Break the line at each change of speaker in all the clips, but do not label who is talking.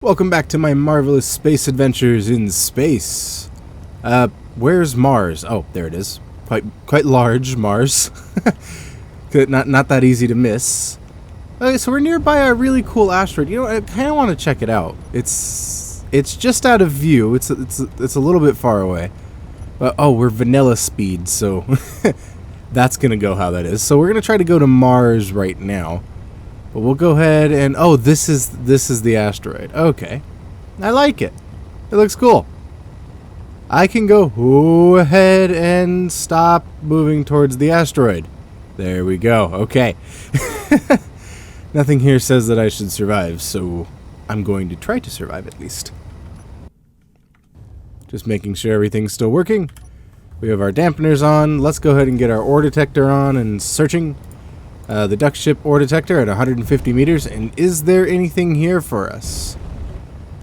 Welcome back to my marvelous space adventures in space. Where's Mars? Oh, there it is. Quite large, Mars. not that easy to miss. Okay, so we're nearby a really cool asteroid. You know, I kind of want to check it out. It's just out of view. It's a little bit far away. Oh, we're vanilla speed, so that's gonna go how that is. So we're gonna try to go to Mars right now. But we'll go ahead and this is the asteroid. Okay, I like it. It looks cool. I can go ahead and stop moving towards the asteroid. There we go. Okay. Nothing here says that I should survive, so I'm going to try to survive at least. Just making sure everything's still working. We have our dampeners on. Let's go ahead and get our ore detector on and searching. The duck ship ore detector at 150 meters, and is there anything here for us?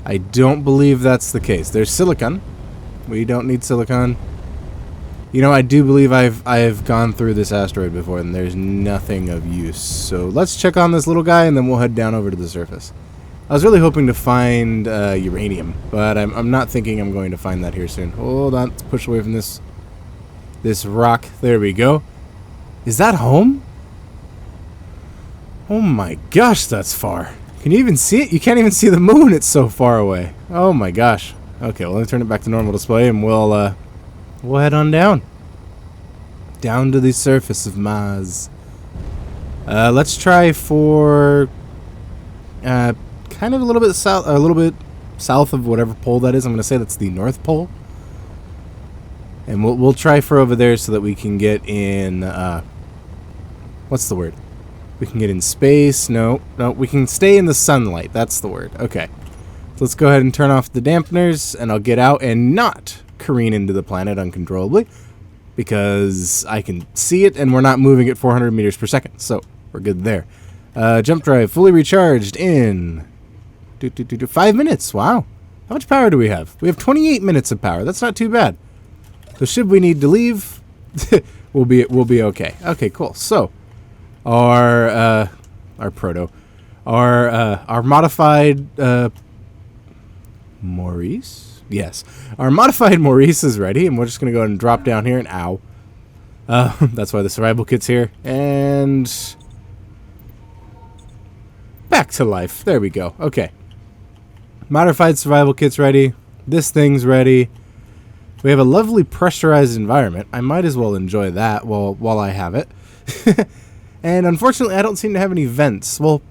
I don't believe that's the case. There's silicon. We don't need silicon. You know, I do believe I've gone through this asteroid before, and there's nothing of use. So let's check on this little guy, and then we'll head down over to the surface. I was really hoping to find uranium, but I'm not thinking I'm going to find that here soon. Hold on, let's push away from this rock. There we go. Is that home? Oh my gosh, that's far. Can you even see it? You can't even see the moon. It's so far away. Oh my gosh. Okay, well, let me turn it back to normal display, and we'll head on down. Down to the surface of Mars. Let's try for kind of a little bit south of whatever pole that is. I'm going to say that's the North Pole. And we'll try for over there so that we can get in what's the word? We can get in space. No, we can stay in the sunlight. That's the word. Okay. So let's go ahead and turn off the dampeners, and I'll get out and not careen into the planet uncontrollably, because I can see it, and we're not moving at 400 meters per second. So we're good there. Jump drive fully recharged in 5 minutes. Wow. How much power do we have? We have 28 minutes of power. That's not too bad. So should we need to leave, we'll be okay. Okay, cool. So our modified Maurice? Yes. Our modified Maurice is ready, and we're just going to go ahead and drop down here and ow. That's why the survival kit's here. And back to life. There we go. Okay. Modified survival kit's ready. This thing's ready. We have a lovely pressurized environment. I might as well enjoy that while I have it. And unfortunately, I don't seem to have any vents. Well,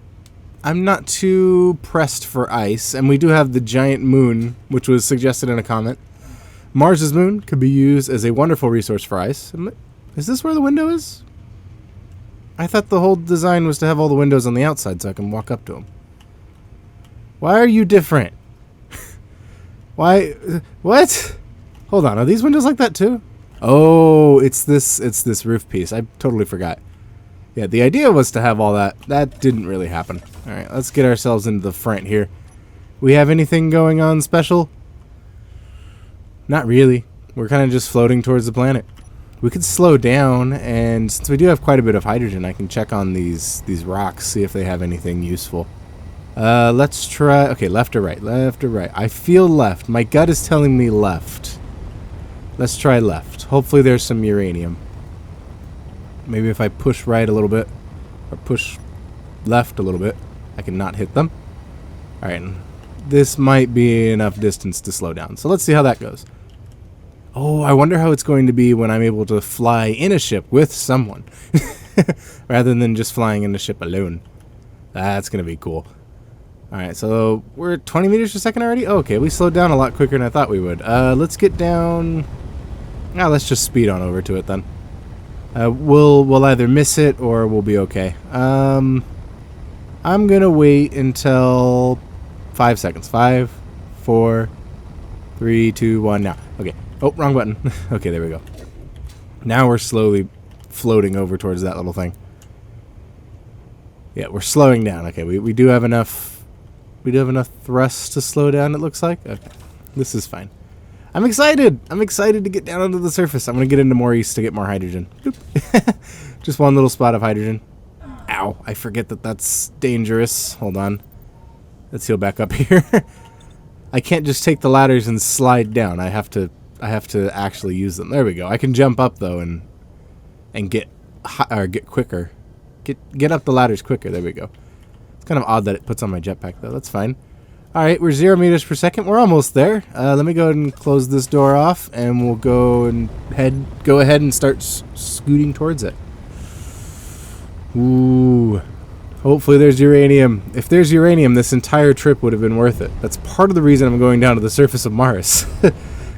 I'm not too pressed for ice, and we do have the giant moon, which was suggested in a comment. Mars's moon could be used as a wonderful resource for ice. Is this where the window is? I thought the whole design was to have all the windows on the outside so I can walk up to them. Why are you different? Why? What? Hold on, are these windows like that too? Oh, it's this roof piece. I totally forgot. Yeah, the idea was to have all that. That didn't really happen. Alright, let's get ourselves into the front here. We have anything going on special? Not really. We're kind of just floating towards the planet. We could slow down, and since we do have quite a bit of hydrogen, I can check on these rocks, see if they have anything useful. Let's try... Okay, left or right? Left or right? I feel left. My gut is telling me left. Let's try left. Hopefully there's some uranium. Maybe if I push right a little bit, or push left a little bit, I can not hit them. Alright, this might be enough distance to slow down. So let's see how that goes. Oh, I wonder how it's going to be when I'm able to fly in a ship with someone. Rather than just flying in the ship alone. That's going to be cool. Alright, so we're at 20 meters per second already? Oh, okay, we slowed down a lot quicker than I thought we would. Let's get down... Now let's just speed on over to it then. We'll either miss it or we'll be okay. I'm gonna wait until 5 seconds. 5, 4, 3, 2, 1, now. Okay. Oh, wrong button. Okay, there we go. Now we're slowly floating over towards that little thing. Yeah, we're slowing down. Okay, we do have enough. We do have enough thrust to slow down, it looks like. Okay, this is fine. I'm excited! I'm excited to get down onto the surface. I'm going to get into Maurice to get more hydrogen. Just one little spot of hydrogen. Ow, I forget that that's dangerous. Hold on. Let's heal back up here. I can't just take the ladders and slide down. I have to actually use them. There we go. I can jump up though and get quicker. Get up the ladders quicker. There we go. It's kind of odd that it puts on my jetpack though. That's fine. All right, we're 0 meters per second. We're almost there. Let me go ahead and close this door off, and we'll go ahead and start scooting towards it. Ooh. Hopefully there's uranium. If there's uranium, this entire trip would have been worth it. That's part of the reason I'm going down to the surface of Mars.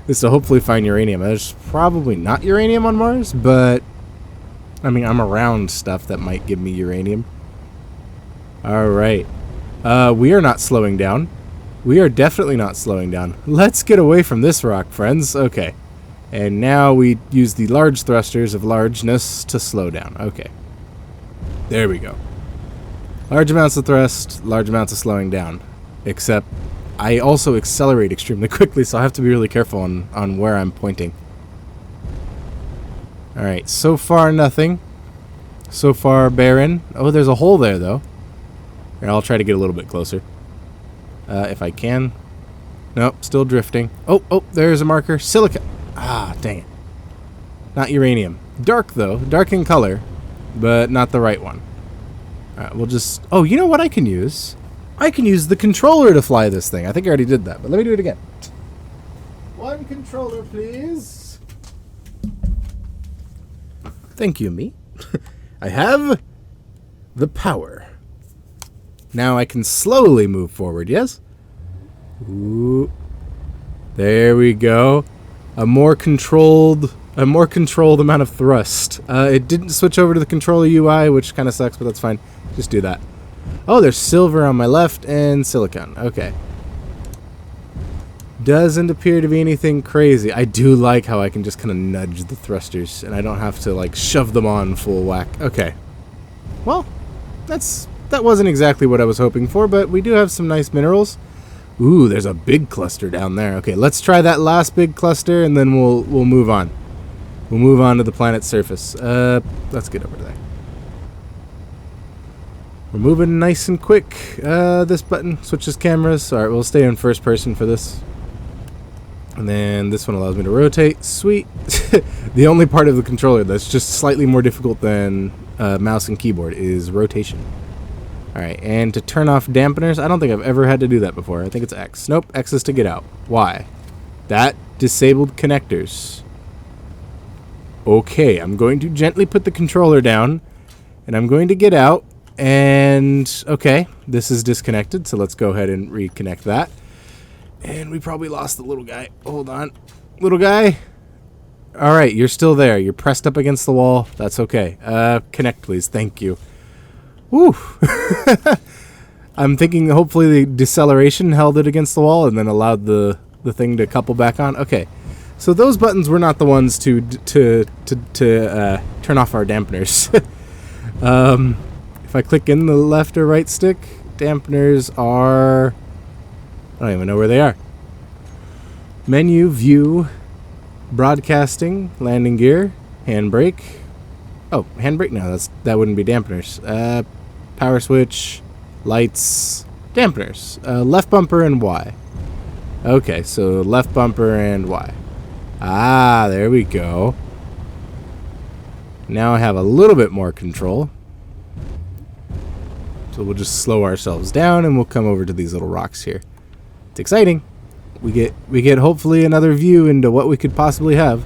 Is to hopefully find uranium. There's probably not uranium on Mars, but I mean, I'm around stuff that might give me uranium. Alright. We are not slowing down. We are definitely not slowing down. Let's get away from this rock, friends. Okay. And now we use the large thrusters of largeness to slow down. Okay. There we go. Large amounts of thrust, large amounts of slowing down. Except I also accelerate extremely quickly, so I have to be really careful on where I'm pointing. Alright, so far nothing. So far barren. Oh, there's a hole there, though. Here, I'll try to get a little bit closer. If I can. Nope, still drifting. Oh, there's a marker. Silica. Ah, dang it. Not uranium. Dark, though. Dark in color, but not the right one. Alright, we'll just... Oh, you know what I can use? I can use the controller to fly this thing. I think I already did that, but let me do it again. One controller, please. Thank you, me. I have the power. Now I can slowly move forward, yes? Ooh. There we go. A more controlled amount of thrust. It didn't switch over to the controller UI, which kind of sucks, but that's fine. Just do that. Oh, there's silver on my left and silicon. Okay. Doesn't appear to be anything crazy. I do like how I can just kind of nudge the thrusters, and I don't have to, like, shove them on full whack. Okay. Well, that wasn't exactly what I was hoping for, but we do have some nice minerals. Ooh, there's a big cluster down there. Okay, let's try that last big cluster, and then we'll move on. We'll move on to the planet's surface. Let's get over there. We're moving nice and quick. This button switches cameras. Alright, we'll stay in first person for this. And then this one allows me to rotate. Sweet. The only part of the controller that's just slightly more difficult than mouse and keyboard is rotation. Alright, and to turn off dampeners, I don't think I've ever had to do that before. I think it's X. Nope, X is to get out. Why? That disabled connectors. Okay, I'm going to gently put the controller down, and I'm going to get out, and okay, this is disconnected, so let's go ahead and reconnect that. And we probably lost the little guy. Hold on. Little guy? Alright, you're still there. You're pressed up against the wall. That's okay. Connect, please. Thank you. Woo! I'm thinking hopefully the deceleration held it against the wall and then allowed the thing to couple back on. Okay. So those buttons were not the ones to turn off our dampeners. If I click in the left or right stick, dampeners are... I don't even know where they are. Menu, view, broadcasting, landing gear, handbrake. Oh, handbrake? No, that wouldn't be dampeners. Power switch, lights, dampeners. Left bumper and Y. Okay, so left bumper and Y. Ah, there we go. Now I have a little bit more control. So we'll just slow ourselves down and we'll come over to these little rocks here. It's exciting. We get hopefully another view into what we could possibly have.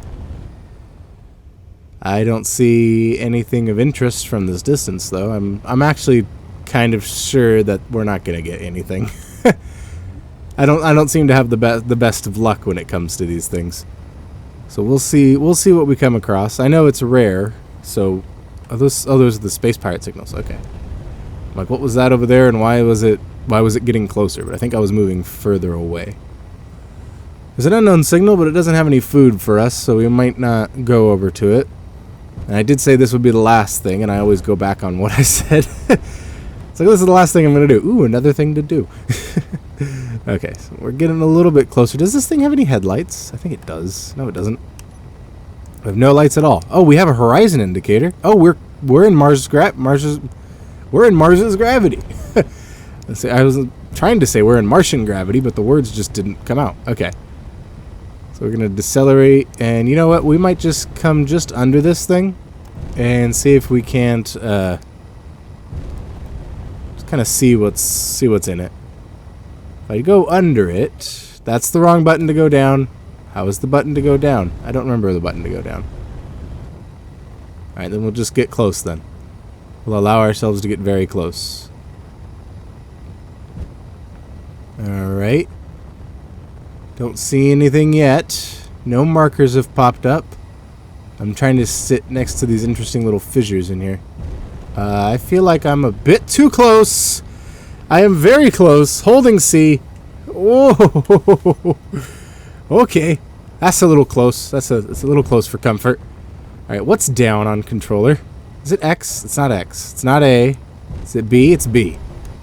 I don't see anything of interest from this distance though. I'm actually kind of sure that we're not going to get anything. I don't seem to have the best of luck when it comes to these things. So we'll see what we come across. I know it's rare. So those are the space pirate signals. Okay. I'm like, what was that over there and why was it getting closer? But I think I was moving further away. There's an unknown signal, but it doesn't have any food for us, so we might not go over to it. And I did say this would be the last thing, and I always go back on what I said. It's like, this is the last thing I'm going to do. Ooh, another thing to do. Okay, so we're getting a little bit closer. Does this thing have any headlights? I think it does. No, it doesn't. We have no lights at all. Oh, we have a horizon indicator. Oh, we're in Mars's gravity. Let's see. I was trying to say we're in Martian gravity, but the words just didn't come out. Okay. So we're going to decelerate, and you know what? We might just come just under this thing and see if we can't just kind of see what's in it. If I go under it, that's the wrong button to go down. How is the button to go down? I don't remember the button to go down. Alright, then we'll just get close then. We'll allow ourselves to get very close. Alright. Don't see anything yet. No markers have popped up. I'm trying to sit next to these interesting little fissures in here. I feel like I'm a bit too close. I am very close. Holding C. Whoa. Okay. That's a little close. It's a little close for comfort. Alright, what's down on controller? Is it X? It's not X. It's not A. Is it B? It's B.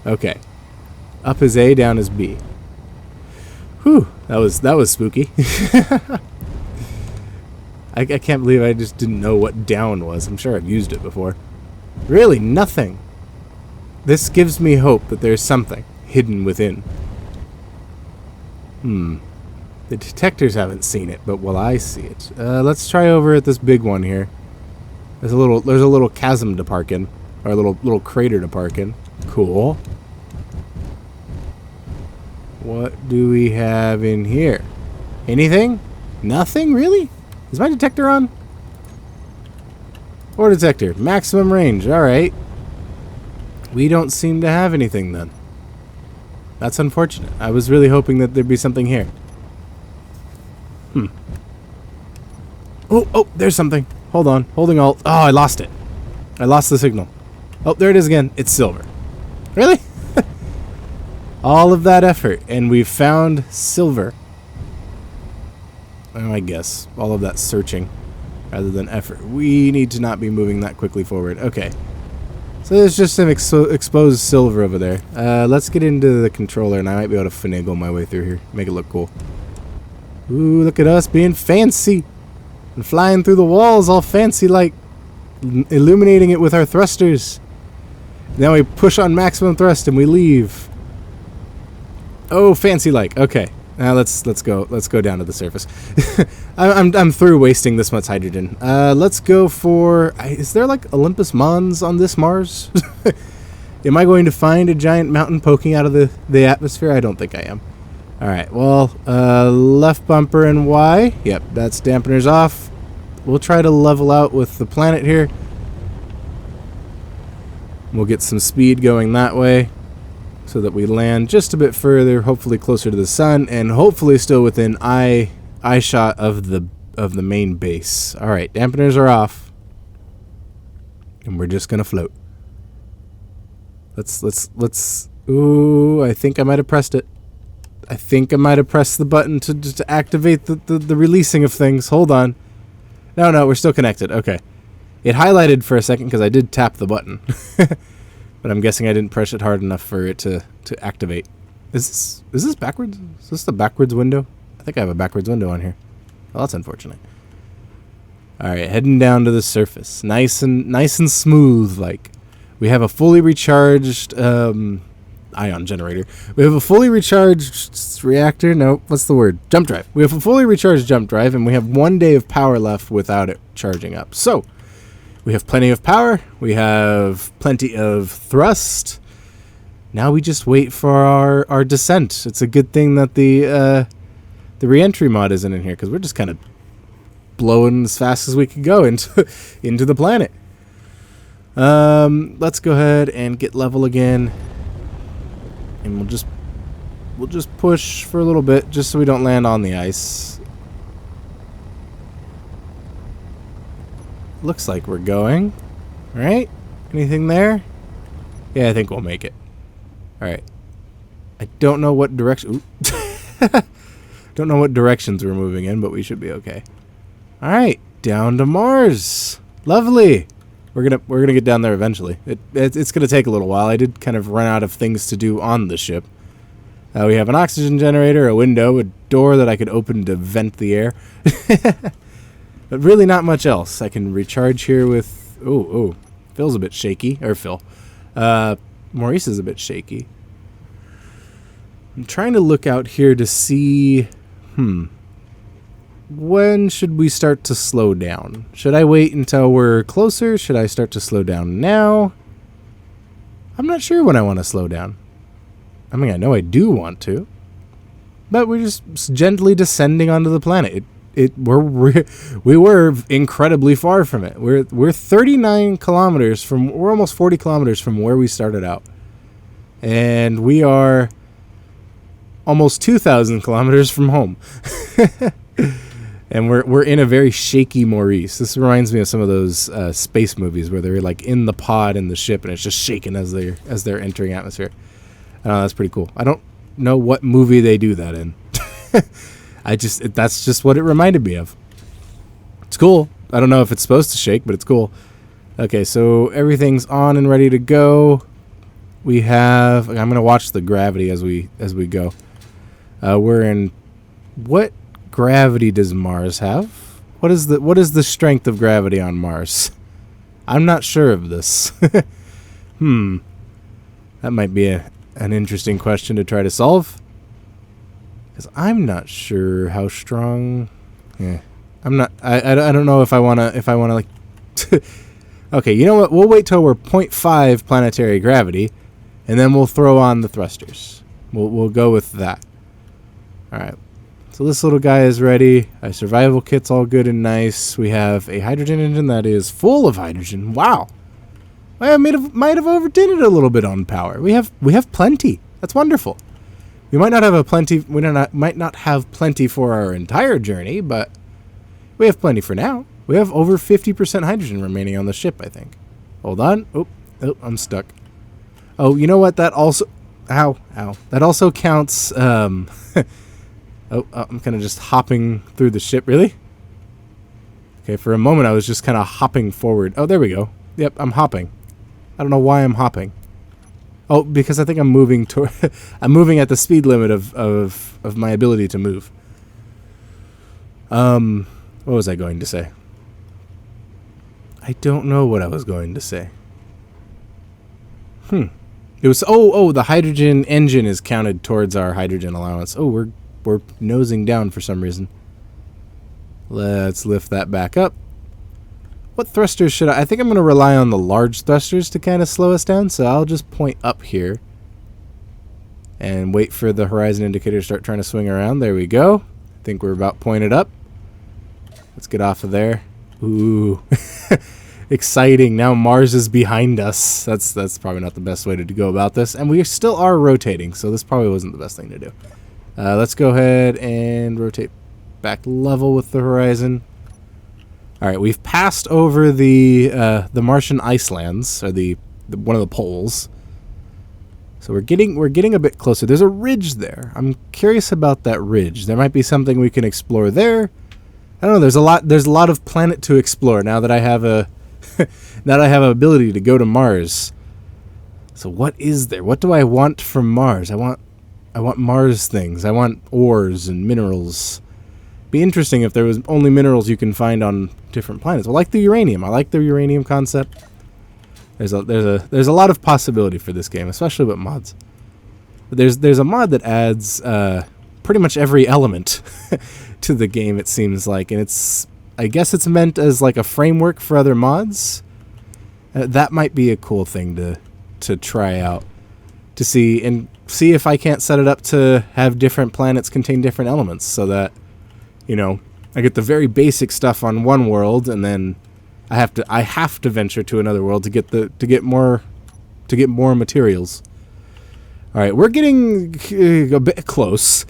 Okay. Up is A, down is B. Whew. That was spooky. I can't believe I just didn't know what down was. I'm sure I've used it before. Really, nothing. This gives me hope that there's something hidden within. The detectors haven't seen it, but will I see it? Let's try over at this big one here. There's a little chasm to park in, or a little crater to park in. Cool. What do we have in here? Anything? Nothing, really? Is my detector on? Ore detector, maximum range. All right. We don't seem to have anything then. That's unfortunate. I was really hoping that there'd be something here. Oh, there's something. Hold on. Holding Alt. Oh, I lost it. I lost the signal. Oh, there it is again. It's silver. Really? All of that effort, and we've found silver. Oh, I guess. All of that searching rather than effort. We need to not be moving that quickly forward. Okay. So there's just some exposed silver over there. Let's get into the controller, and I might be able to finagle my way through here. Make it look cool. Ooh, look at us being fancy. And flying through the walls all fancy like, illuminating it with our thrusters. Now we push on maximum thrust and we leave. Oh, fancy like. Okay. Now let's go down to the surface. I'm through wasting this much hydrogen. Let's go for... Is there like Olympus Mons on this Mars? Am I going to find a giant mountain poking out of the atmosphere? I don't think I am. Alright, well, left bumper and Y. Yep, that's dampeners off. We'll try to level out with the planet here. We'll get some speed going that way so that we land just a bit further, hopefully closer to the sun, and hopefully still within eye shot of the main base. Alright, dampeners are off. And we're just gonna float. Let's ooh, I think I might have pressed it. I think I might have pressed the button to activate the releasing of things. Hold on. No, we're still connected. Okay. It highlighted for a second because I did tap the button. But I'm guessing I didn't press it hard enough for it to activate. Is this backwards? Is this the backwards window? I think I have a backwards window on here. Well, that's unfortunate. Alright, heading down to the surface. Nice and smooth like. We have a fully recharged ion generator. We have a fully recharged reactor. No, what's the word? Jump drive. We have a fully recharged jump drive, and we have 1 day of power left without it charging up. So, we have plenty of power. We have plenty of thrust. Now we just wait for our descent. It's a good thing that the re-entry mod isn't in here, because we're just kind of blowing as fast as we can go into the planet. Let's go ahead and get level again. And we'll just push for a little bit just so we don't land on the ice. Looks like we're going. Alright? Anything there? Yeah, I think we'll make it. Alright. I don't know what direction... Don't know what directions we're moving in, but we should be okay. Alright, down to Mars. Lovely. We're gonna get down there eventually. It's gonna take a little while. I did kind of run out of things to do on the ship. We have an oxygen generator, a window, a door that I could open to vent the air. But really not much else. I can recharge here with... Oh, Phil's a bit shaky. Or Phil. Maurice is a bit shaky. I'm trying to look out here to see, when should we start to slow down? Should I wait until we're closer? Should I start to slow down now? I'm not sure when I want to slow down. I mean, I know I do want to, but we're just gently descending onto the planet. We were incredibly far from it. We're 39 kilometers from, we're almost 40 kilometers from where we started out. And we are almost 2,000 kilometers from home. And we're in a very shaky Maurice. This reminds me of some of those space movies where they're like in the pod in the ship and it's just shaking as they're entering atmosphere. That's pretty cool. I don't know what movie they do that in. That's just what it reminded me of. It's cool. I don't know if it's supposed to shake, but it's cool. Okay, so everything's on and ready to go. We have, I'm gonna watch the gravity as we go. We're in, what gravity does Mars have? What is the strength of gravity on Mars? I'm not sure of this. That might be an interesting question to try to solve. Because I'm not sure how strong. Yeah, I'm not. I don't know if I wanna like. Okay, you know what? We'll wait till we're 0.5 planetary gravity, and then we'll throw on the thrusters. We'll go with that. All right. So this little guy is ready. Our survival kit's all good and nice. We have a hydrogen engine that is full of hydrogen. Wow. I might have overdid it a little bit on power. We have plenty. That's wonderful. We might not have might not have plenty for our entire journey, but we have plenty for now. We have over 50% hydrogen remaining on the ship, I think. Hold on. Oh, I'm stuck. Oh, you know what? That also, ow. That also counts. I'm kind of just hopping through the ship. Really? Okay. For a moment, I was just kind of hopping forward. Oh, there we go. Yep, I'm hopping. I don't know why I'm hopping. Oh, because I think I'm moving toward. I'm moving at the speed limit of my ability to move. What was I going to say? I don't know what I was going to say. It was the hydrogen engine is counted towards our hydrogen allowance. Oh, we're nosing down for some reason. Let's lift that back up. What thrusters should I think I'm going to rely on the large thrusters to kind of slow us down, so I'll just point up here and wait for the horizon indicator to start trying to swing around. There we go. I think we're about pointed up. Let's get off of there. Ooh. Exciting. Now Mars is behind us. That's probably not the best way to go about this. And we still are rotating, so this probably wasn't the best thing to do. Let's go ahead and rotate back level with the horizon. All right, we've passed over the Martian icelands, or the one of the poles. So we're getting a bit closer. There's a ridge there. I'm curious about that ridge. There might be something we can explore there. I don't know. There's a lot of planet to explore now that I have a now that I have an ability to go to Mars. So what is there? What do I want from Mars? I want Mars things. I want ores and minerals. Be interesting if there was only minerals you can find on different planets. Well, like the uranium. I like the uranium concept. There's a lot of possibility for this game, especially with mods. But there's a mod that adds pretty much every element to the game, it seems like, and I guess it's meant as like a framework for other mods. That might be a cool thing to try out, to see if I can't set it up to have different planets contain different elements, so that, you know, I get the very basic stuff on one world, and then I have to venture to another world to get more materials. All right, we're getting a bit close.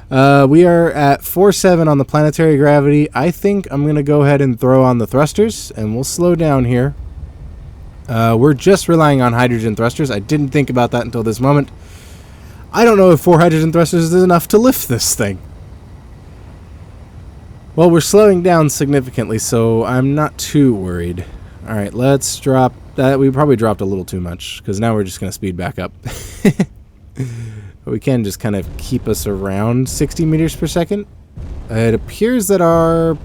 We are at 4.7 on the planetary gravity. I think I'm gonna go ahead and throw on the thrusters, and we'll slow down here. We're just relying on hydrogen thrusters. I didn't think about that until this moment. I don't know if 4 hydrogen thrusters is enough to lift this thing. Well, we're slowing down significantly, so I'm not too worried. All right, let's drop that. We probably dropped a little too much, because now we're just going to speed back up. But we can just kind of keep us around 60 meters per second. It appears that our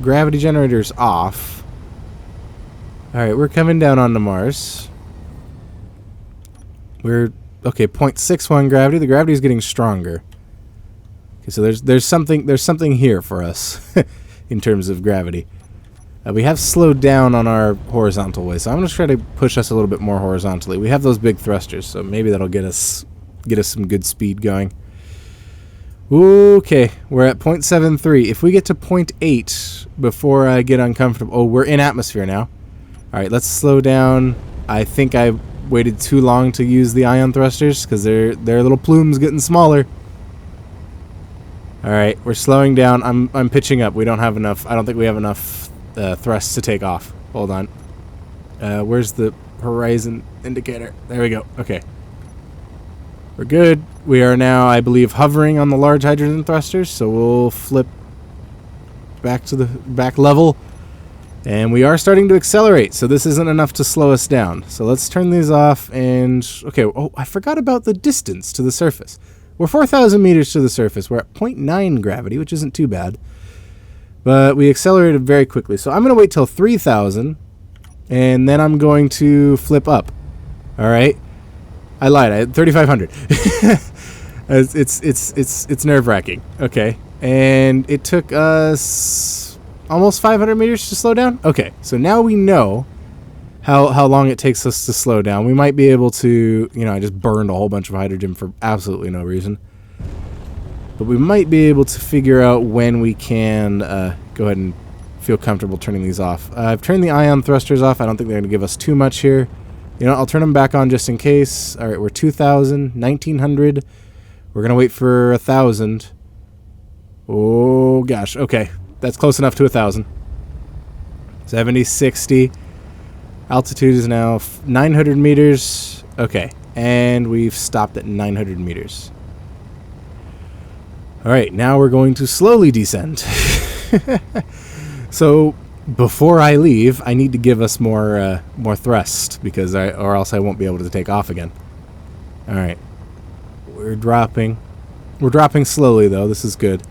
gravity generator's off. All right, we're coming down onto Mars. Okay, 0.61 gravity. The gravity is getting stronger. Okay, so there's something here for us in terms of gravity. We have slowed down on our horizontal way, so I'm going to try to push us a little bit more horizontally. We have those big thrusters, so maybe that'll get us some good speed going. Okay, we're at 0.73. If we get to 0.8 before I get uncomfortable... Oh, we're in atmosphere now. Alright, let's slow down. I think I waited too long to use the ion thrusters because their little plumes getting smaller. Alright, we're slowing down. I'm pitching up. We don't have enough... I don't think we have enough... thrusts to take off. Hold on. Where's the horizon indicator? There we go. Okay. We're good. We are now, I believe, hovering on the large hydrogen thrusters, so we'll flip back to the back level. And we are starting to accelerate, so this isn't enough to slow us down. So let's turn these off and... Okay, oh, I forgot about the distance to the surface. We're 4,000 meters to the surface. We're at 0.9 gravity, which isn't too bad. But we accelerated very quickly. So I'm going to wait till 3,000, and then I'm going to flip up. All right? I lied. I had 3,500. It's nerve-wracking. Okay. And it took us almost 500 meters to slow down? Okay. So now we know how long it takes us to slow down. We might be able to... You know, I just burned a whole bunch of hydrogen for absolutely no reason. But we might be able to figure out when we can go ahead and feel comfortable turning these off. I've turned the ion thrusters off. I don't think they're going to give us too much here. You know, I'll turn them back on just in case. All right, we're 2,000, 1,900. We're going to wait for 1,000. Oh, gosh. Okay, that's close enough to 1,000. 70, 60. Altitude is now 900 meters. Okay, and we've stopped at 900 meters. Alright, now we're going to slowly descend. So, before I leave, I need to give us more thrust, because or else I won't be able to take off again. Alright. We're dropping. We're dropping slowly, though. This is good.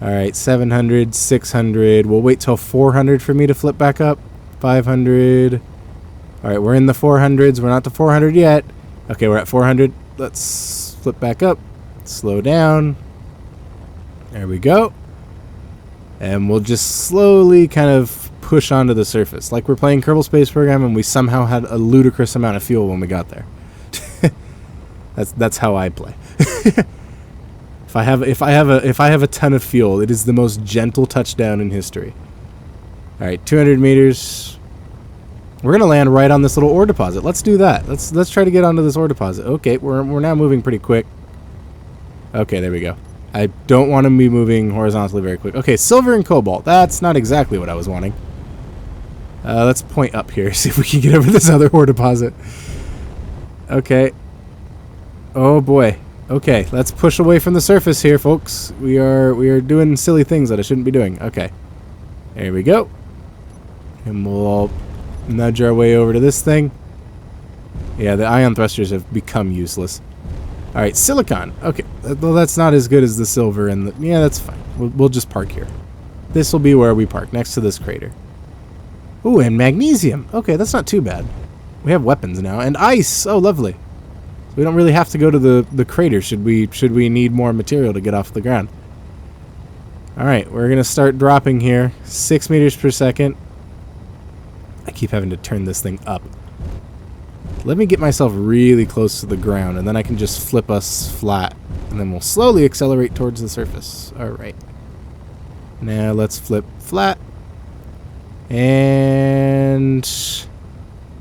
Alright, 700, 600. We'll wait till 400 for me to flip back up. 500. Alright, we're in the 400s. We're not to 400 yet. Okay, we're at 400. Let's flip back up. Slow down. There we go. And we'll just slowly kind of push onto the surface. Like we're playing Kerbal Space Program and we somehow had a ludicrous amount of fuel when we got there. That's how I play. If I have a ton of fuel, it is the most gentle touchdown in history. Alright, 200 meters. We're gonna land right on this little ore deposit. Let's do that. Let's try to get onto this ore deposit. Okay, we're now moving pretty quick. Okay, there we go. I don't want to be moving horizontally very quick. Okay, silver and cobalt. That's not exactly what I was wanting. Let's point up here, see if we can get over this other ore deposit. Okay. Oh boy. Okay, let's push away from the surface here, folks. We are doing silly things that I shouldn't be doing. Okay. There we go. And we'll nudge our way over to this thing. Yeah, the ion thrusters have become useless. Alright, silicon. Okay, well that's not as good as the silver and the... Yeah, that's fine. We'll just park here. This will be where we park, next to this crater. Ooh, and magnesium. Okay, that's not too bad. We have weapons now. And ice! Oh, lovely. We don't really have to go to the crater should we need more material to get off the ground. Alright, we're going to start dropping here. 6 meters per second. I keep having to turn this thing up. Let me get myself really close to the ground, and then I can just flip us flat. And then we'll slowly accelerate towards the surface. Alright. Now let's flip flat. And...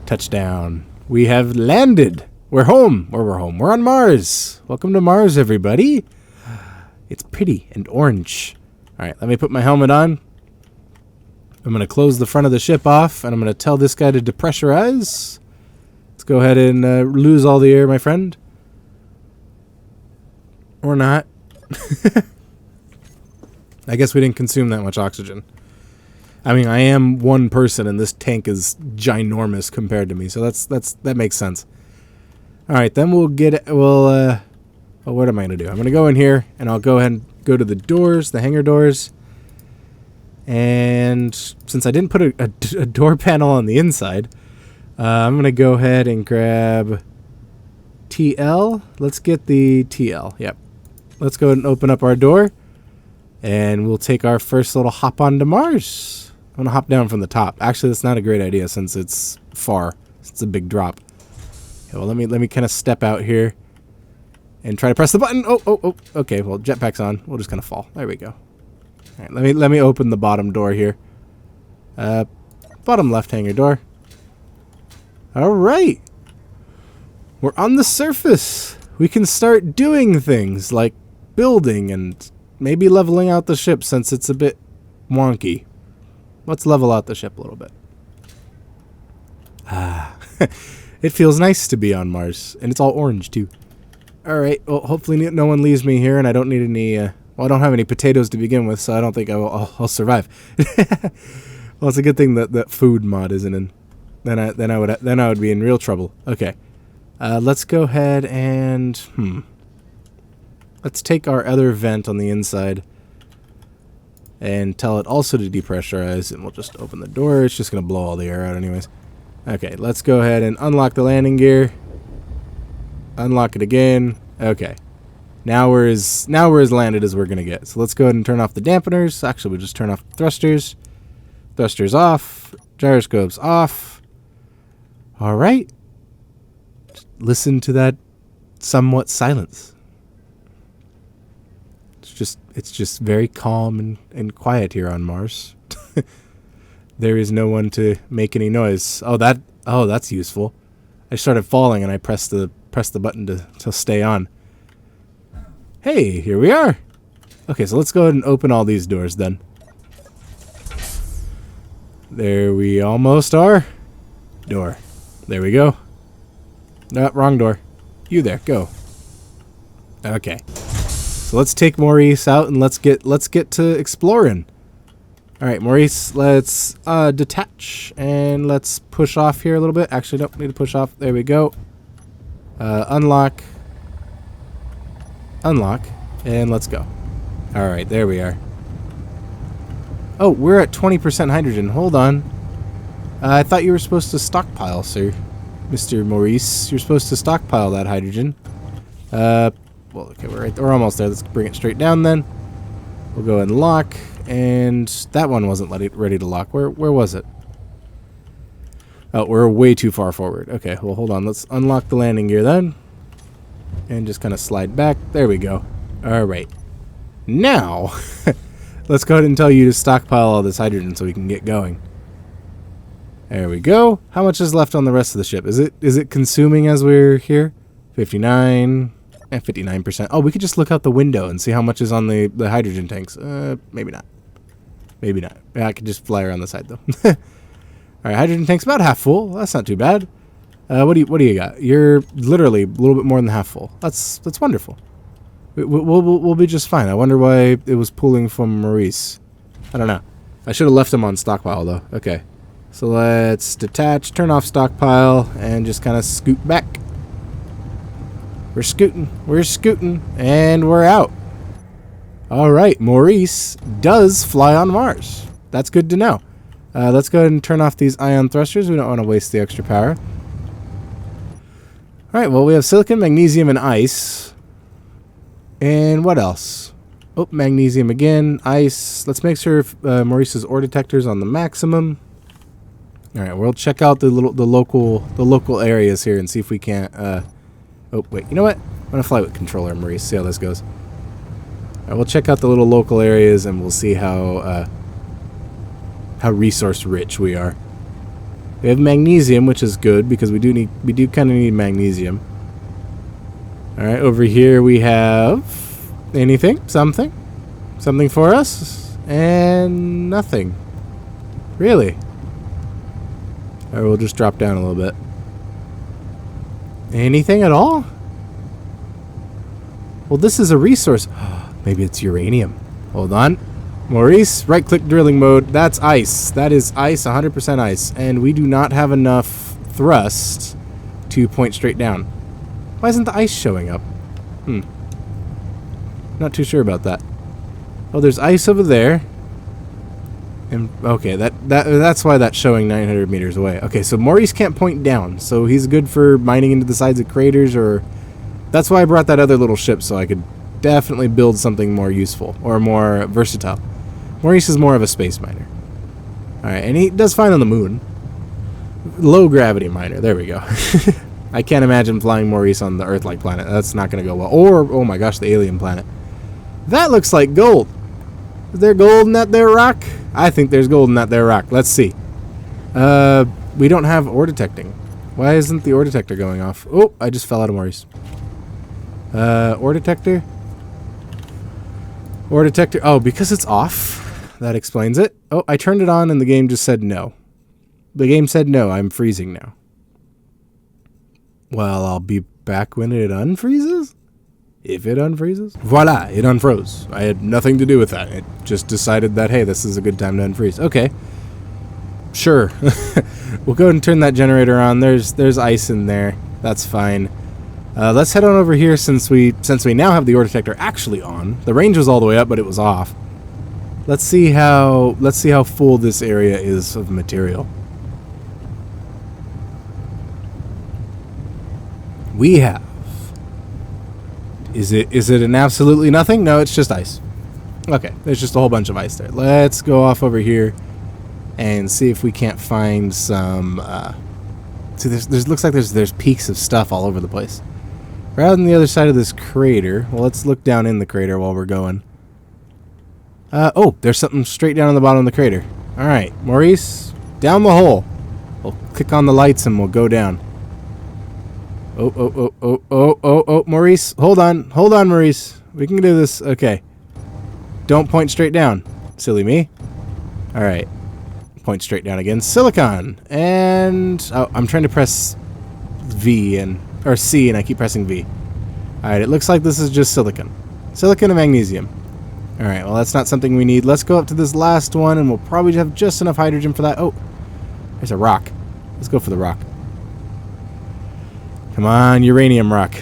touchdown. We have landed. We're home. We're home. We're on Mars. Welcome to Mars, everybody. It's pretty and orange. Alright, let me put my helmet on. I'm going to close the front of the ship off, and I'm going to tell this guy to depressurize. Let's go ahead and lose all the air, my friend. Or not. I guess we didn't consume that much oxygen. I mean, I am one person, and this tank is ginormous compared to me, so that makes sense. All right, then we'll get... well, what am I going to do? I'm going to go in here, and I'll go ahead and go to the doors, the hangar doors. And since I didn't put a door panel on the inside... I'm going to go ahead and grab TL. Let's get the TL. Yep. Let's go ahead and open up our door. And we'll take our first little hop onto Mars. I'm going to hop down from the top. Actually, that's not a great idea since it's far. It's a big drop. Okay, well, let me kind of step out here. And try to press the button. Oh. Okay, well, jetpack's on. We'll just kind of fall. There we go. All right, let me open the bottom door here. Bottom left hanger door. All right. We're on the surface. We can start doing things like building and maybe leveling out the ship since it's a bit wonky. Let's level out the ship a little bit. It feels nice to be on Mars. And it's all orange, too. Alright, well, hopefully no one leaves me here, and I don't need any, well, I don't have any potatoes to begin with, so I don't think I'll survive. Well, it's a good thing that food mod isn't in. Then I would be in real trouble. Okay. Let's go ahead and, let's take our other vent on the inside and tell it also to depressurize, and we'll just open the door. It's just going to blow all the air out anyways. Okay, let's go ahead and unlock the landing gear. Unlock it again. Okay. Now we're as landed as we're going to get. So let's go ahead and turn off the dampeners. Actually, we'll just turn off the thrusters. Thrusters off. Gyroscopes off. All right. Just listen to that somewhat silence. It's just very calm and quiet here on Mars. There is no one to make any noise. Oh, that's useful. I started falling and I pressed the button to stay on. Hey, here we are. Okay, so let's go ahead and open all these doors then. There we almost are. Door. There we go. No, wrong door. You there, go. Okay. So let's take Maurice out and let's get to exploring. Alright, Maurice, let's detach and let's push off here a little bit. Actually, don't need to push off. There we go. Unlock. Unlock. And let's go. Alright, there we are. Oh, we're at 20% hydrogen. Hold on. I thought you were supposed to stockpile, sir. Mr. Maurice. You're supposed to stockpile that hydrogen. Well, okay, we're almost there. Let's bring it straight down then. We'll go and lock. And that one wasn't ready to lock. Where was it? Oh, we're way too far forward. Okay, well, hold on. Let's unlock the landing gear then. And just kind of slide back. There we go. All right. Now, let's go ahead and tell you to stockpile all this hydrogen so we can get going. There we go. How much is left on the rest of the ship? Is it consuming as we're here? 59 and 59%. Oh, we could just look out the window and see how much is on the hydrogen tanks. Maybe not. Maybe not. Yeah, I could just fly around the side though. All right, hydrogen tank's about half full. That's not too bad. What do you got? You're literally a little bit more than half full. That's wonderful. We'll be just fine. I wonder why it was pulling from Maurice. I don't know. I should have left him on stockpile though. Okay. So let's detach, turn off stockpile, and just kind of scoot back. We're scooting, and we're out. Alright, Maurice does fly on Mars. That's good to know. Let's go ahead and turn off these ion thrusters. We don't want to waste the extra power. Alright, well, we have silicon, magnesium, and ice. And what else? Oh, magnesium again, ice. Let's make sure Maurice's ore detector's on the maximum. Alright, we'll check out the local areas here and see if we can't oh wait, you know what? I'm gonna fly with controller, Maurice, see how this goes. Alright, we'll check out the little local areas and we'll see how resource rich we are. We have magnesium, which is good because we do kind of need magnesium. Alright, over here we have anything, something for us, and nothing. Really? Alright, we'll just drop down a little bit. Anything at all? Well, this is a resource. Maybe it's uranium. Hold on. Maurice, right-click drilling mode. That's ice. That is ice, 100% ice. And we do not have enough thrust to point straight down. Why isn't the ice showing up? Not too sure about that. Oh, there's ice over there. And okay, that's why that's showing 900 meters away. Okay, so Maurice can't point down, so he's good for mining into the sides of craters or That's why I brought that other little ship, so I could definitely build something more useful or more versatile. Maurice is more of a space miner. Alright, and he does fine on the moon. Low gravity miner. There we go. I can't imagine flying Maurice on the Earth-like planet. That's not going to go well. Or, oh my gosh, the alien planet. That looks like gold. Is there gold in that there rock? I think there's gold in that there rock. Let's see. We don't have ore detecting. Why isn't the ore detector going off? Oh, I just fell out of Maurice. Ore detector? Ore detector. Oh, because it's off. That explains it. Oh, I turned it on and the game just said no. The game said no, I'm freezing now. Well, I'll be back when it unfreezes? If it unfreezes? Voila, it unfroze. I had nothing to do with that. It just decided that, hey, this is a good time to unfreeze. Okay. Sure. We'll go ahead and turn that generator on. There's ice in there. That's fine. Let's head on over here since we now have the ore detector actually on. The range was all the way up, but it was off. Let's see how full this area is of material. We have. Is it an absolutely nothing? No, it's just ice. Okay, there's just a whole bunch of ice there. Let's go off over here and see if we can't find some. See, there's looks like there's peaks of stuff all over the place. Right on the other side of this crater. Well, let's look down in the crater while we're going. Oh, there's something straight down on the bottom of the crater. All right, Maurice, down the hole. We'll click on the lights and we'll go down. Oh, Maurice, hold on, Maurice. We can do this. Okay. Don't point straight down. Silly me. All right. Point straight down again. Silicon. And oh, I'm trying to press V or C and I keep pressing V. All right, it looks like this is just silicon. Silicon and magnesium. All right, well, that's not something we need. Let's go up to this last one and we'll probably have just enough hydrogen for that. Oh, there's a rock. Let's go for the rock. Come on, uranium rock.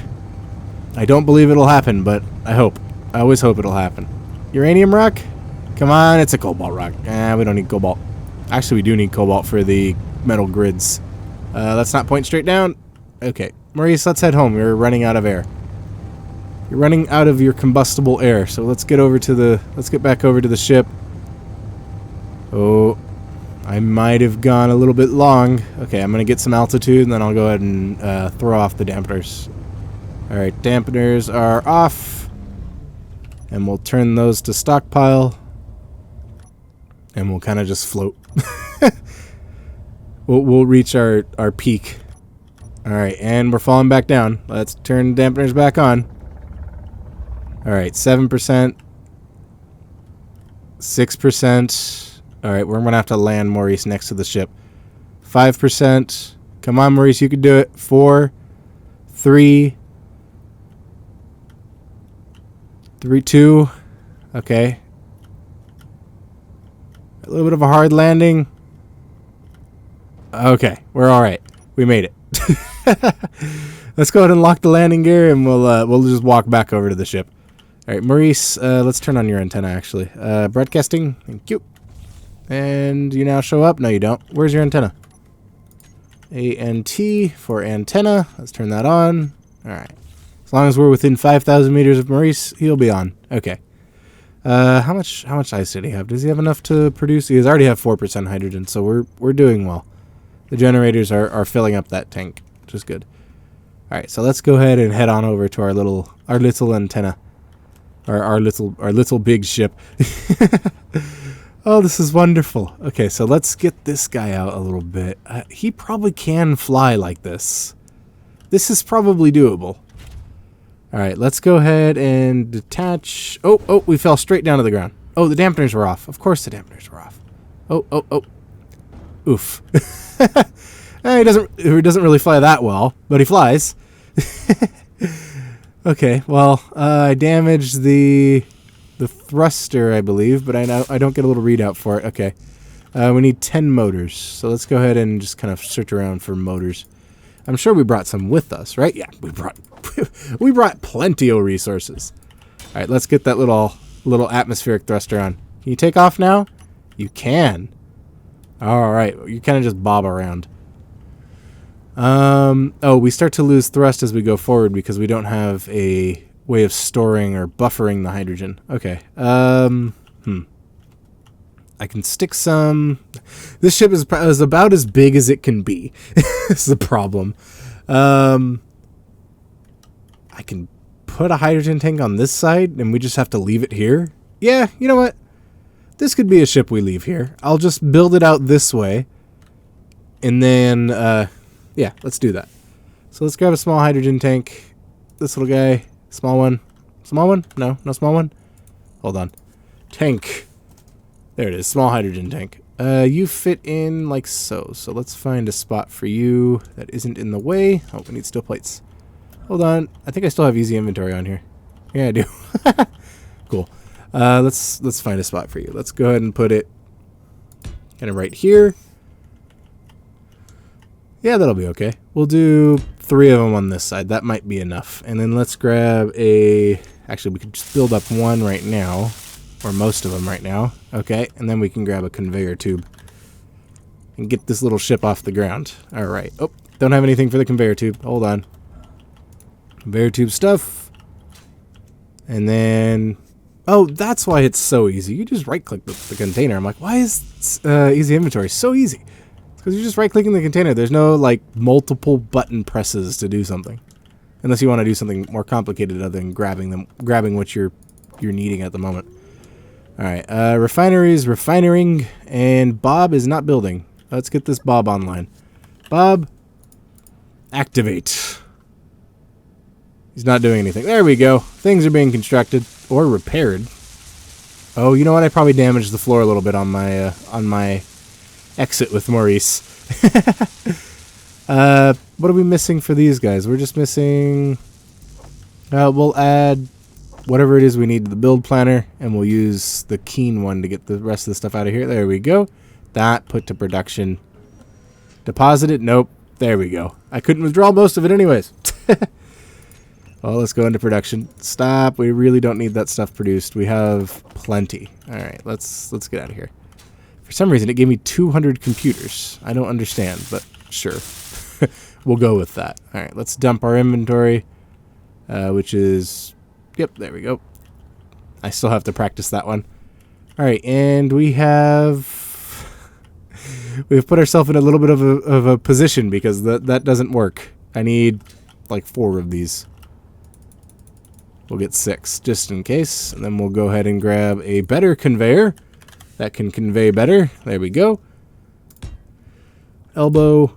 I don't believe it'll happen, but I hope. I always hope it'll happen. Uranium rock? Come on, it's a cobalt rock. We don't need cobalt. Actually, we do need cobalt for the metal grids. Let's not point straight down. Okay, Maurice, let's head home. You're running out of air. You're running out of your combustible air, so let's get back over to the ship. Oh, I might have gone a little bit long. Okay, I'm going to get some altitude, and then I'll go ahead and throw off the dampeners. Alright, dampeners are off. And we'll turn those to stockpile. And we'll kind of just float. we'll reach our peak. Alright, and we're falling back down. Let's turn dampeners back on. Alright, 7%. 6%. Alright, we're going to have to land Maurice next to the ship. 5%. Come on, Maurice, you can do it. 4, 3, 2. Okay. A little bit of a hard landing. Okay, we're alright. We made it. Let's go ahead and lock the landing gear and we'll just walk back over to the ship. Alright, Maurice, let's turn on your antenna actually. Broadcasting. Thank you. And you now show up? No, you don't. Where's your antenna? ANT for antenna. Let's turn that on. Alright. As long as we're within 5,000 meters of Maurice, he'll be on. Okay. How much ice did he have? Does he have enough to produce? He does already have 4% hydrogen, so we're doing well. The generators are filling up that tank, which is good. Alright, so let's go ahead and head on over to our little antenna. Our little big ship. Oh, this is wonderful. Okay, so let's get this guy out a little bit. He probably can fly like this. This is probably doable. Alright, let's go ahead and detach. Oh, we fell straight down to the ground. Oh, the dampeners were off. Of course the dampeners were off. Oh. Oof. He doesn't really fly that well, but he flies. Okay, well, I damaged the thruster, I believe, but I don't get a little readout for it. Okay. We need 10 motors. So let's go ahead and just kind of search around for motors. I'm sure we brought some with us, right? Yeah, we brought plenty of resources. All right, let's get that little atmospheric thruster on. Can you take off now? You can. All right, you kind of just bob around. Oh, we start to lose thrust as we go forward because we don't have a way of storing or buffering the hydrogen. Okay. I can stick some... This ship is about as big as it can be. This is the problem. I can put a hydrogen tank on this side and we just have to leave it here. Yeah, you know what? This could be a ship we leave here. I'll just build it out this way. And then, yeah, let's do that. So let's grab a small hydrogen tank. This little guy. Small one. Small one? No, no small one. Hold on. Tank. There it is. Small hydrogen tank. You fit in like so. So let's find a spot for you that isn't in the way. Oh, we need steel plates. Hold on. I think I still have easy inventory on here. Yeah, I do. Cool. Let's find a spot for you. Let's go ahead and put it kind of right here. Yeah, that'll be okay. We'll do 3 of them on this side. That might be enough. And then let's grab a... Actually, we could just build up one right now. Or most of them right now. Okay, and then we can grab a conveyor tube. And get this little ship off the ground. Alright. Oh, don't have anything for the conveyor tube. Hold on. Conveyor tube stuff. And then... Oh, that's why it's so easy. You just right-click the container. I'm like, why is easy inventory so easy? Because you're just right-clicking the container. There's no, like, multiple button presses to do something. Unless you want to do something more complicated other than grabbing what you're needing at the moment. Alright, refineries, refining, and Bob is not building. Let's get this Bob online. Bob, activate. He's not doing anything. There we go. Things are being constructed. Or repaired. Oh, you know what? I probably damaged the floor a little bit on my exit with Maurice. What are we missing for these guys? We're just missing... we'll add whatever it is we need to the build planner, and we'll use the Keen one to get the rest of the stuff out of here. There we go. That, put to production. Deposit it? Nope. There we go. I couldn't withdraw most of it anyways. Well, let's go into production. Stop. We really don't need that stuff produced. We have plenty. All right, let's get out of here. For some reason, it gave me 200 computers. I don't understand, but sure. We'll go with that. All right, let's dump our inventory, which is... Yep, there we go. I still have to practice that one. All right, and we've put ourselves in a little bit of a position because that doesn't work. I need like 4 of these. We'll get 6 just in case, and then we'll go ahead and grab a better conveyor that can convey better. There we go. Elbow,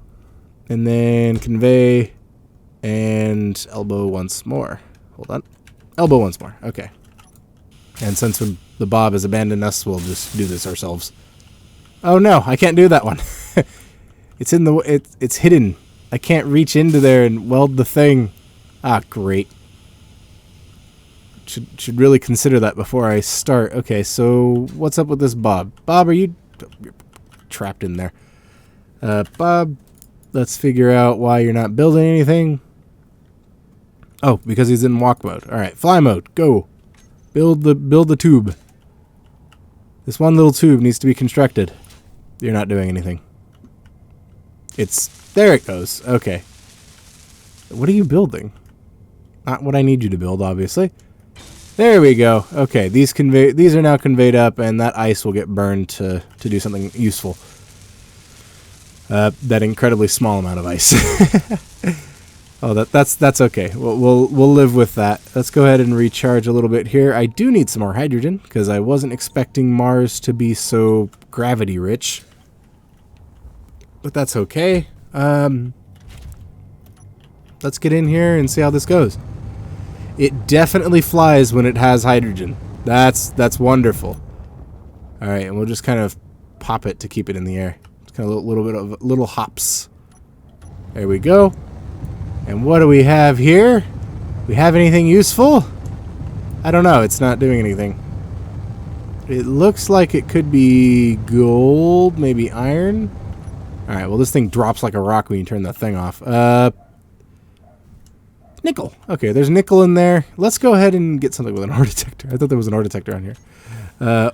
and then convey, and elbow once more. Hold on. Elbow once more. Okay. And since the Bob has abandoned us, we'll just do this ourselves. Oh no, I can't do that one. It's in the... It's hidden. I can't reach into there and weld the thing. Ah, great. Should really consider that before I start. Okay, so what's up with this Bob? Bob, are you... You're trapped in there. Bob, let's figure out why you're not building anything. Oh, because he's in walk mode. Alright, fly mode. Go. Build the tube. This one little tube needs to be constructed. You're not doing anything. There it goes. Okay. What are you building? Not what I need you to build, obviously. There we go. Okay, these are now conveyed up, and that ice will get burned to do something useful. That incredibly small amount of ice. Oh, that's okay. We'll live with that. Let's go ahead and recharge a little bit here. I do need some more hydrogen because I wasn't expecting Mars to be so gravity rich. But that's okay. Let's get in here and see how this goes. It definitely flies when it has hydrogen. That's wonderful. All right, and we'll just kind of pop it to keep it in the air. It's kind of a little bit of little hops. There we go. And what do we have here? We have anything useful? I don't know. It's not doing anything. It looks like it could be gold, maybe iron. All right, well, this thing drops like a rock when you turn that thing off. Nickel. Okay, there's nickel in there. Let's go ahead and get something with an ore detector. I thought there was an ore detector on here.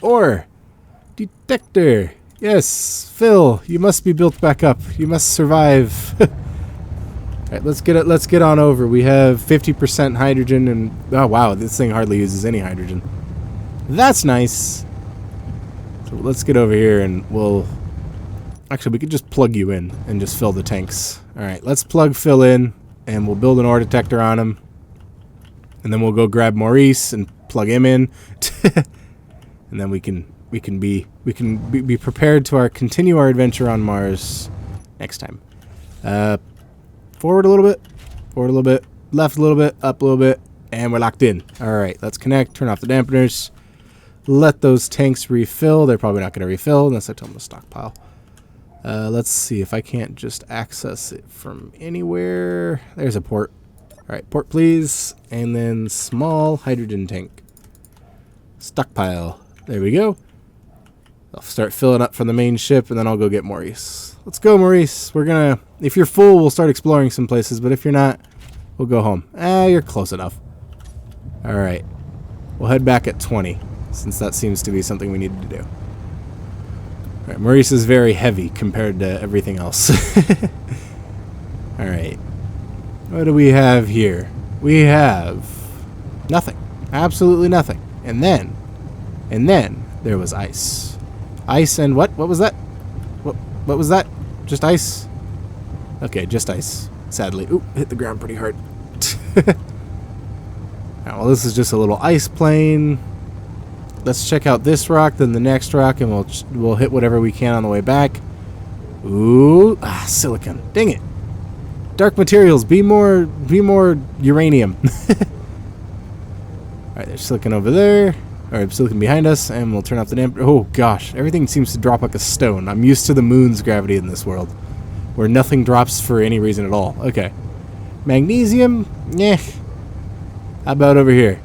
Ore detector. Yes, Phil, you must be built back up. You must survive. Alright, let's get on over. We have 50% hydrogen and oh wow, this thing hardly uses any hydrogen. That's nice. So let's get over here and we'll actually we could just plug you in and just fill the tanks. Alright, let's plug Phil in and we'll build an ore detector on him. And then we'll go grab Maurice and plug him in. And then we can be prepared to continue our adventure on Mars next time. Forward a little bit, left a little bit, up a little bit, and we're locked in. Alright, let's connect, turn off the dampeners, let those tanks refill. They're probably not going to refill unless I tell them to stockpile. Let's see if I can't just access it from anywhere. There's a port. Alright, port please, and then small hydrogen tank. Stockpile. There we go. I'll start filling up from the main ship, and then I'll go get Maurice. Let's go, Maurice. We're gonna... If you're full, we'll start exploring some places, but if you're not, we'll go home. You're close enough. Alright. We'll head back at 20, since that seems to be something we need to do. Alright, Maurice is very heavy compared to everything else. Alright. What do we have here? We have... nothing. Absolutely nothing. And then there was ice. Ice and what? What was that? What was that? Just ice? Okay, just ice. Sadly. Ooh, hit the ground pretty hard. Well, this is just a little ice plane. Let's check out this rock, then the next rock, and we'll hit whatever we can on the way back. Ooh, silicon. Dang it. Dark materials. Be more uranium. Alright, there's silicon over there. Alright, silicon behind us, and we'll turn off the damper. Oh gosh, everything seems to drop like a stone. I'm used to the moon's gravity in this world, where nothing drops for any reason at all. Okay. Magnesium? Yeah. How about over here?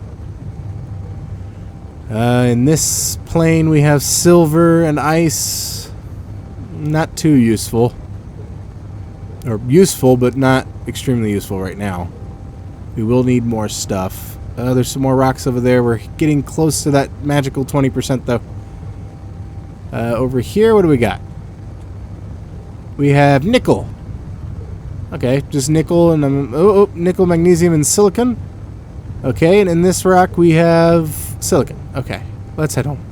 In this plane we have silver and ice. Not too useful. Or useful, but not extremely useful right now. We will need more stuff. There's some more rocks over there. We're getting close to that magical 20% though. Over here, what do we got? We have nickel. Okay, just nickel and nickel, magnesium, and silicon. Okay, and in this rock we have silicon. Okay, let's head home.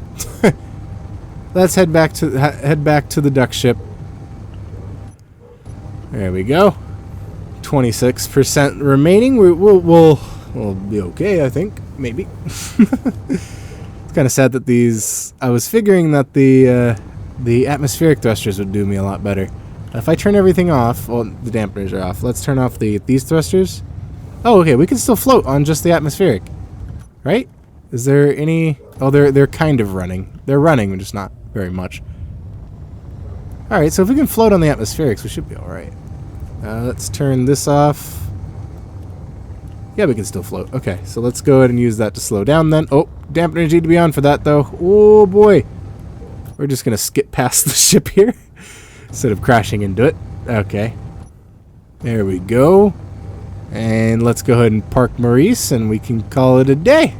Let's head back to the duck ship. There we go. 26% remaining. We'll be okay, I think. Maybe. It's kind of sad that these... I was figuring that the atmospheric thrusters would do me a lot better. If I turn everything off... Well, the dampeners are off. Let's turn off these thrusters. Oh, okay. We can still float on just the atmospheric. Right? Is there any... Oh, they're kind of running. They're running, just not very much. Alright, so if we can float on the atmospherics, we should be alright. Let's turn this off. Yeah, we can still float. Okay, so let's go ahead and use that to slow down then. Oh, dampener need to be on for that, though. Oh, boy. We're just going to skip past the ship here instead of crashing into it. Okay. There we go. And let's go ahead and park Maurice, and we can call it a day.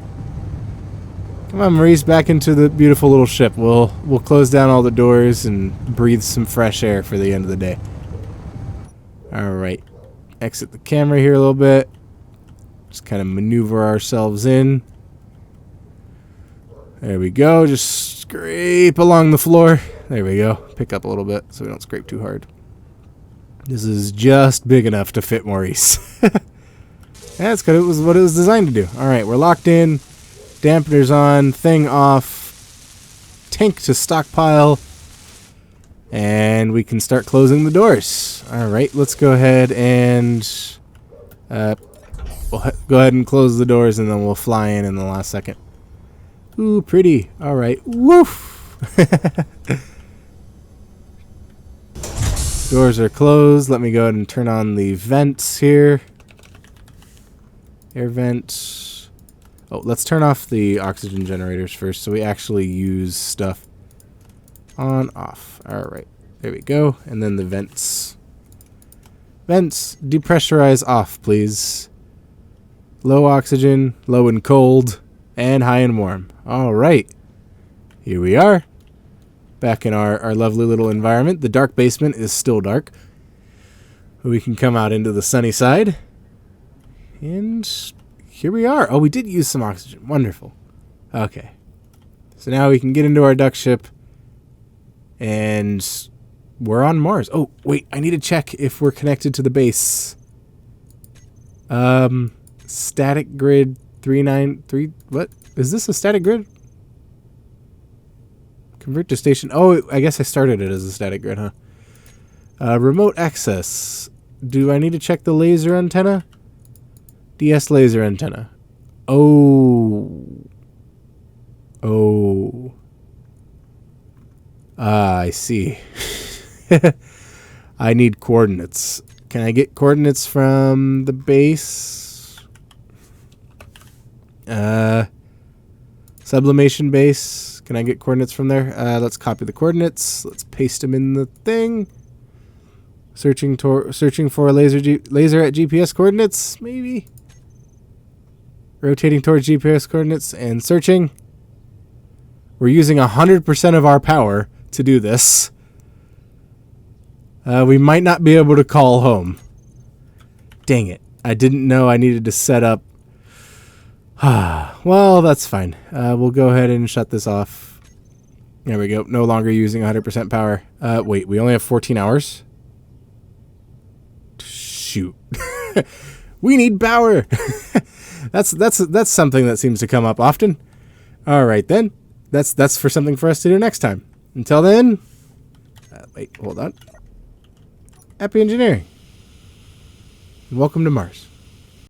Come on, Maurice, back into the beautiful little ship. We'll close down all the doors and breathe some fresh air for the end of the day. All right. Exit the camera here a little bit. Just kind of maneuver ourselves in. There we go. Just scrape along the floor. There we go. Pick up a little bit so we don't scrape too hard. This is just big enough to fit Maurice. That's good. It was what it was designed to do. All right, we're locked in. Dampeners on. Thing off. Tank to stockpile. And we can start closing the doors. All right, let's go ahead and... we'll go ahead and close the doors, and then we'll fly in the last second. Ooh, pretty. All right. Woof. Doors are closed. Let me go ahead and turn on the vents here. Air vent. Oh, let's turn off the oxygen generators first so we actually use stuff. On, off. All right. There we go. And then the vents. Vents, depressurize off, please. Low oxygen, low and cold, and high and warm. All right. Here we are. Back in our lovely little environment. The dark basement is still dark. We can come out into the sunny side. And here we are. Oh, we did use some oxygen. Wonderful. Okay. So now we can get into our duck ship. And we're on Mars. Oh, wait. I need to check if we're connected to the base. Static grid 393. What? Is this a static grid? Convert to station. Oh, I guess I started it as a static grid, huh? Remote access. Do I need to check the laser antenna? DS laser antenna. Oh. Oh. I see. I need coordinates. Can I get coordinates from the base? Sublimation base. Can I get coordinates from there? Let's copy the coordinates. Let's paste them in the thing. Searching for laser at GPS coordinates, maybe. Rotating towards GPS coordinates and searching. We're using 100% of our power to do this. We might not be able to call home. Dang it. I didn't know I needed to set up. Well, that's fine. We'll go ahead and shut this off. There we go. No longer using 100% power. Wait, we only have 14 hours? Shoot. We need power. That's something that seems to come up often. All right, then. That's for something for us to do next time. Until then, wait, hold on. Happy engineering. Welcome to Mars.